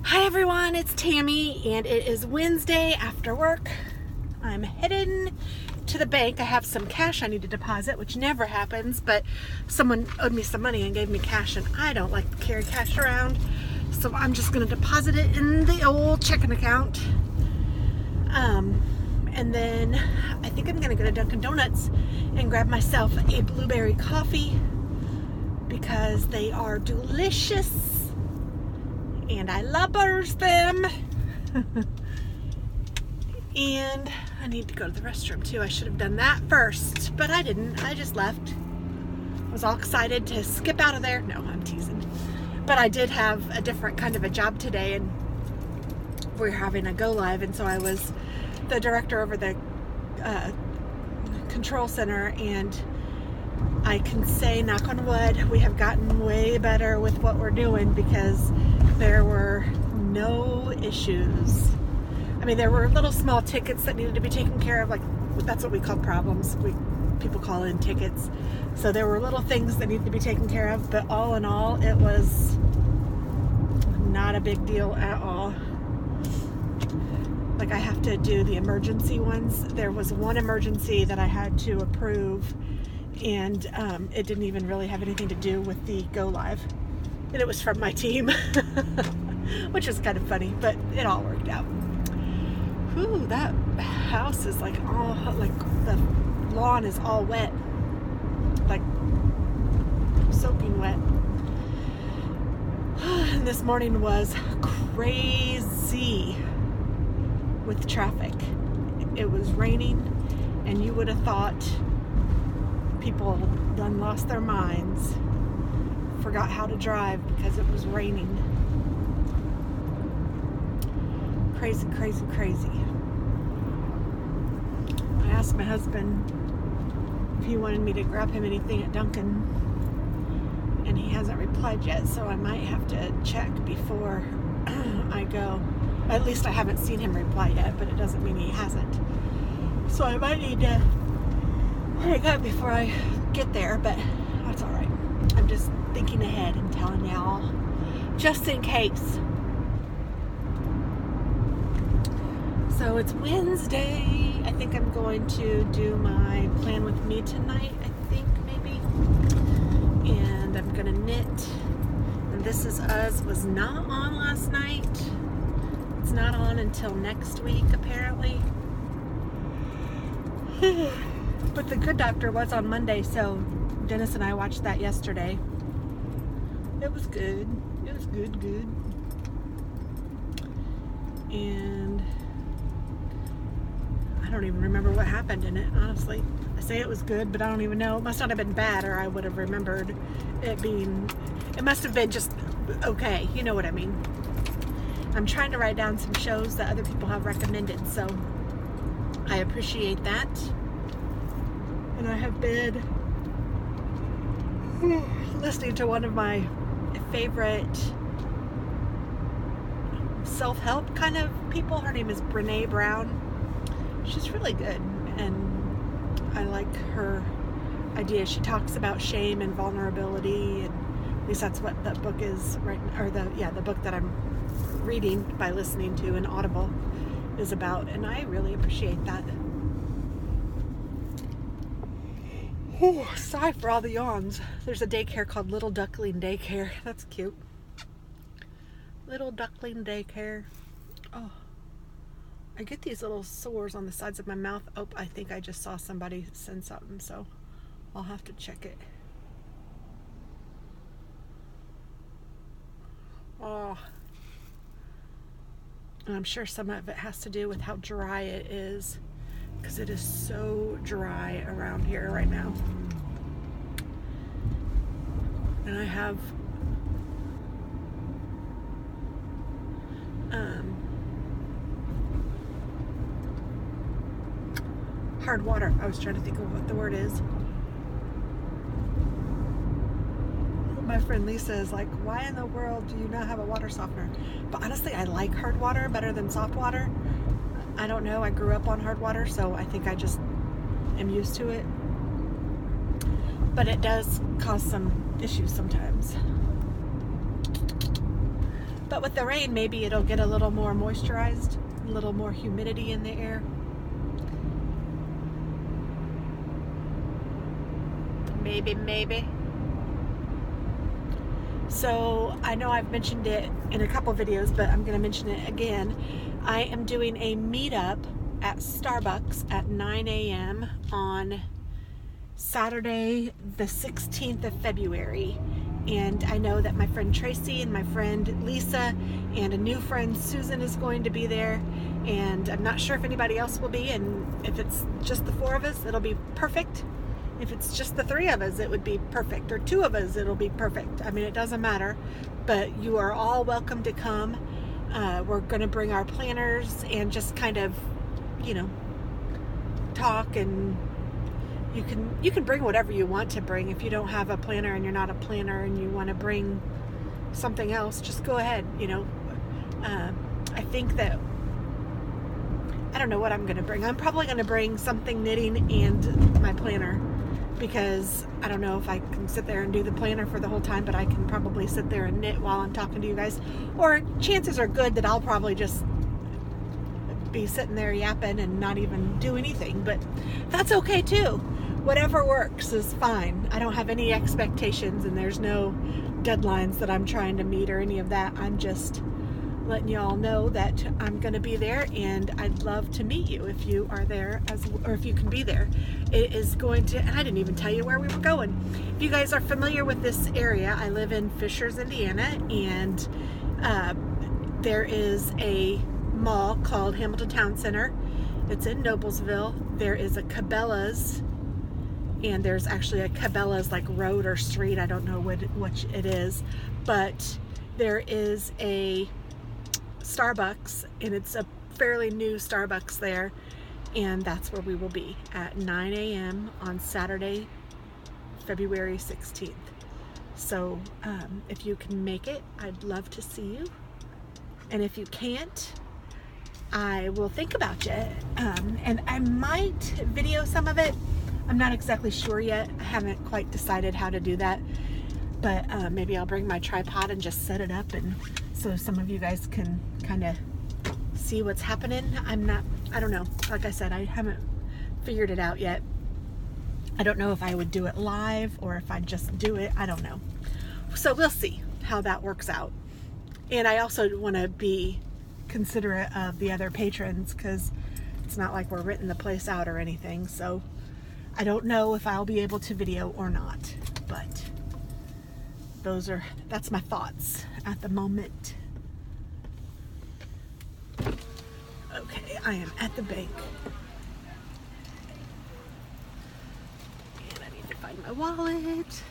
Hi everyone, it's Tammy and it is Wednesday after work. I'm heading to the bank. I have some cash I need to deposit, which never happens, but someone owed me some money and gave me cash and I don't like to carry cash around. So I'm just going to deposit it in the old checking account. And then I think I'm going to go to Dunkin' Donuts and grab myself a blueberry coffee because they are delicious. And I lovers them. And I need to go to the restroom too. I should have done that first, but I didn't. I just left. I was all excited to skip out of there. No, I'm teasing. But I did have a different kind of a job today, and we're having a go live, and so I was the director over the control center, and I can say, knock on wood, we have gotten way better with what we're doing because there were no issues. I mean, there were little small tickets that needed to be taken care of, like that's what we call problems. People call in tickets. So there were little things that needed to be taken care of, but all in all, it was not a big deal at all. Like, I have to do the emergency ones. There was one emergency that I had to approve, and it didn't even really have anything to do with the go live, and it was from my team. Which is kind of funny, but it all worked out. Whew, that house is like all, like the lawn is all wet, like soaking wet. And this morning was crazy with traffic. It was raining, and you would have thought people done lost their minds, forgot how to drive because it was raining. Crazy, crazy, crazy. I asked my husband if he wanted me to grab him anything at Dunkin', and he hasn't replied yet, so I might have to check before I go. At least I haven't seen him reply yet, but it doesn't mean he hasn't. So I might need to hang up before I get there, but that's all right. I'm just thinking ahead and telling y'all just in case. So it's Wednesday. I think I'm going to do my plan with me tonight, I think, maybe. And I'm going to knit. And This Is Us was not on last night. It's not on until next week, apparently. But The Good Doctor was on Monday, so Dennis and I watched that yesterday. It was good. It was good. And I don't even remember what happened in it, honestly. I say it was good, but I don't even know. It must not have been bad, or I would have remembered it being... It must have been just okay. You know what I mean. I'm trying to write down some shows that other people have recommended, so I appreciate that. And I have been listening to one of my favorite self-help kind of people. Her name is Brene Brown. She's really good, and I like her idea. She talks about shame and vulnerability, and at least that's what the book is, right? Or the book that I'm reading by listening to in Audible is about, and I really appreciate that. Whew, sigh for all the yawns. There's a daycare called Little Duckling Daycare. That's cute. Little Duckling Daycare. Oh, I get these little sores on the sides of my mouth. Oh, I think I just saw somebody send something, so I'll have to check it. Oh, and I'm sure some of it has to do with how dry it is, because it is so dry around here right now. And I have hard water. I was trying to think of what the word is. My friend Lisa is like, why in the world do you not have a water softener? But honestly, I like hard water better than soft water. I don't know. I grew up on hard water, so I think I just am used to it. But it does cause some issues sometimes. But with the rain, maybe it'll get a little more moisturized, a little more humidity in the air. Maybe. So I know I've mentioned it in a couple videos, but I'm going to mention it again. I am doing a meetup at Starbucks at 9 a.m. on Saturday, the 16th of February. And I know that my friend Tracy and my friend Lisa and a new friend Susan is going to be there. And I'm not sure if anybody else will be. And if it's just the 4 of us, it'll be perfect. If it's just the 3 of us, it would be perfect. Or 2 of us, it'll be perfect. I mean, it doesn't matter. But you are all welcome to come. We're going to bring our planners and just kind of, you know, talk. And you can bring whatever you want to bring. If you don't have a planner and you're not a planner and you want to bring something else, just go ahead. You know, I think that, I don't know what I'm going to bring. I'm probably going to bring something knitting and my planner, because I don't know if I can sit there and do the planner for the whole time, but I can probably sit there and knit while I'm talking to you guys. Or chances are good that I'll probably just be sitting there yapping and not even do anything, but that's okay too. Whatever works is fine. I don't have any expectations and there's no deadlines that I'm trying to meet or any of that. I'm just letting you all know that I'm going to be there, and I'd love to meet you if you are there, or if you can be there. It is going to, and I didn't even tell you where we were going. If you guys are familiar with this area, I live in Fishers, Indiana, and there is a mall called Hamilton Town Center. It's in Noblesville. There is a Cabela's, and there's actually a Cabela's like road or street. I don't know which it is, but there is a Starbucks, and it's a fairly new Starbucks there, and that's where we will be at 9 a.m. on Saturday, February 16th. So if you can make it, I'd love to see you, and if you can't, I will think about you, and I might video some of it. I'm not exactly sure yet. I haven't quite decided how to do that, but maybe I'll bring my tripod and just set it up, and so some of you guys can kind of see what's happening. I don't know. Like I said, I haven't figured it out yet. I don't know if I would do it live or if I'd just do it. I don't know. So we'll see how that works out. And I also want to be considerate of the other patrons, because it's not like we're renting the place out or anything. So I don't know if I'll be able to video or not, but that's my thoughts at the moment. Okay, I am at the bank. And I need to find my wallet.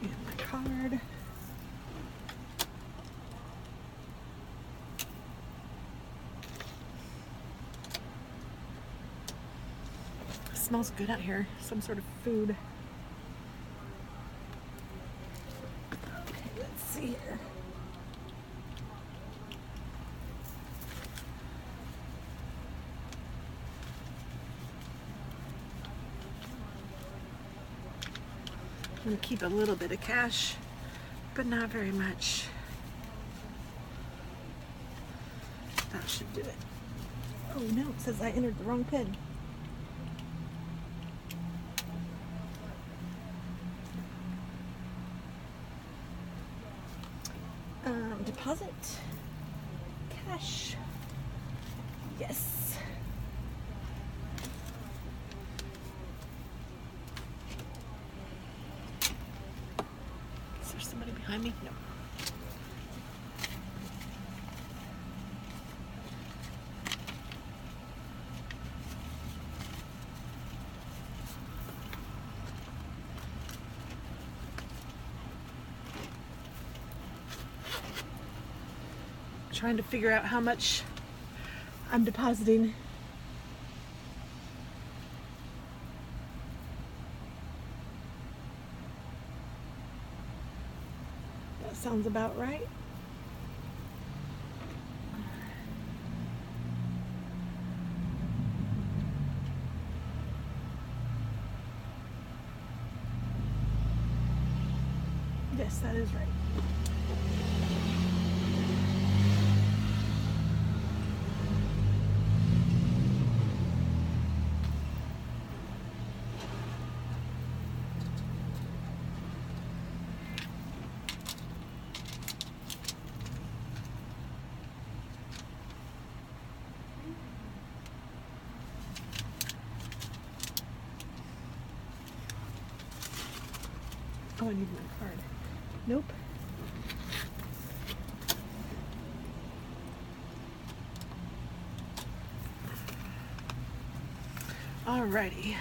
And my card. It smells good out here. Some sort of food. Okay, let's see here. I'm going to keep a little bit of cash, but not very much. That should do it. Oh no, it says I entered the wrong PIN. Deposit. Cash. Yes. Is there somebody behind me? No. Trying to figure out how much I'm depositing. That sounds about right. Yes, that is right. Oh, I need my card. Nope. Alrighty.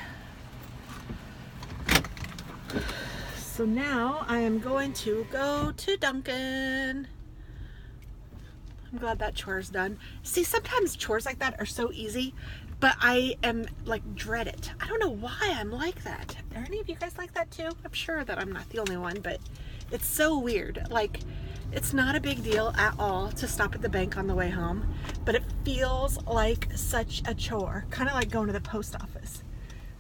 So now I am going to go to Dunkin'. I'm glad that chore is done. See, sometimes chores like that are so easy, but I am like dread it. I don't know why I'm like that. Are any of you guys like that too? I'm sure that I'm not the only one, but it's so weird. Like, it's not a big deal at all to stop at the bank on the way home, but it feels like such a chore. Kind of like going to the post office.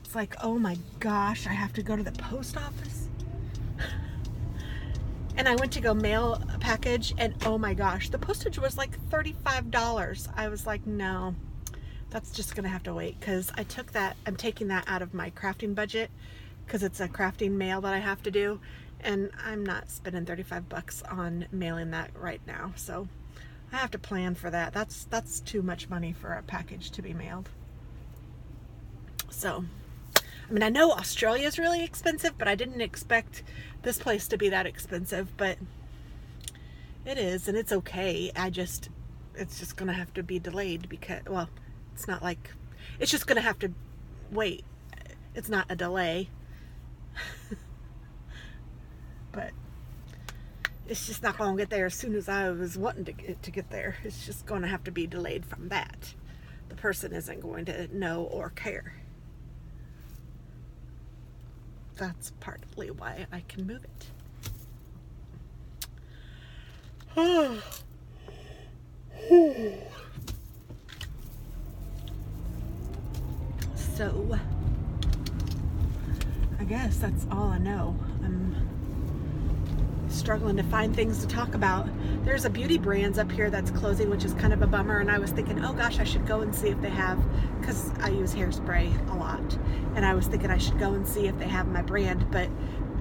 It's like, oh my gosh, I have to go to the post office. And I went to go mail a package, and oh my gosh, the postage was like $35. I was like, no, that's just gonna have to wait, because I took that, I'm taking that out of my crafting budget, because it's a crafting mail that I have to do, and I'm not spending 35 bucks on mailing that right now. So I have to plan for that. That's too much money for a package to be mailed. So, I mean, I know Australia is really expensive, but I didn't expect this place to be that expensive, but it is, and it's okay. It's just gonna have to be delayed, because, well, it's not like, it's just gonna have to wait. It's not a delay. But it's just not gonna get there as soon as I was wanting to get there. It's just gonna have to be delayed from that. The person isn't going to know or care. That's partly why I can move it. So, I guess that's all I know. I'm struggling to find things to talk about. There's a beauty brands up here that's closing, which is kind of a bummer, and I was thinking, oh gosh, I should go and see if they have, because I use hairspray a lot, and I was thinking I should go and see if they have my brand, but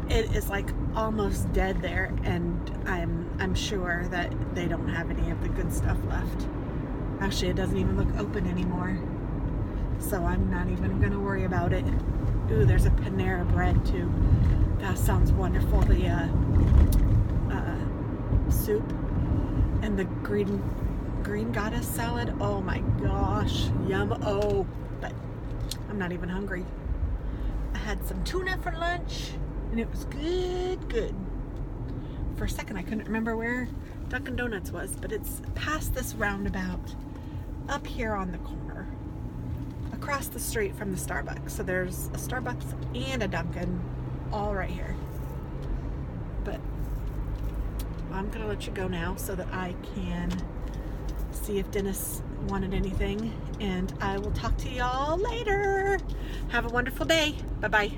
it is like almost dead there, and I'm sure that they don't have any of the good stuff left. Actually, it doesn't even look open anymore, so I'm not even gonna worry about it. Ooh, there's a Panera bread too. That sounds wonderful. The soup and the green goddess salad. Oh my gosh, yum. Oh, but I'm not even hungry. I had some tuna for lunch, and it was good. For a second, I couldn't remember where Dunkin' Donuts was, but it's past this roundabout, up here on the corner, across the street from the Starbucks. So there's a Starbucks and a Dunkin' all right here. But I'm gonna let you go now so that I can see if Dennis wanted anything, and I will talk to y'all later. Have a wonderful day. Bye-bye.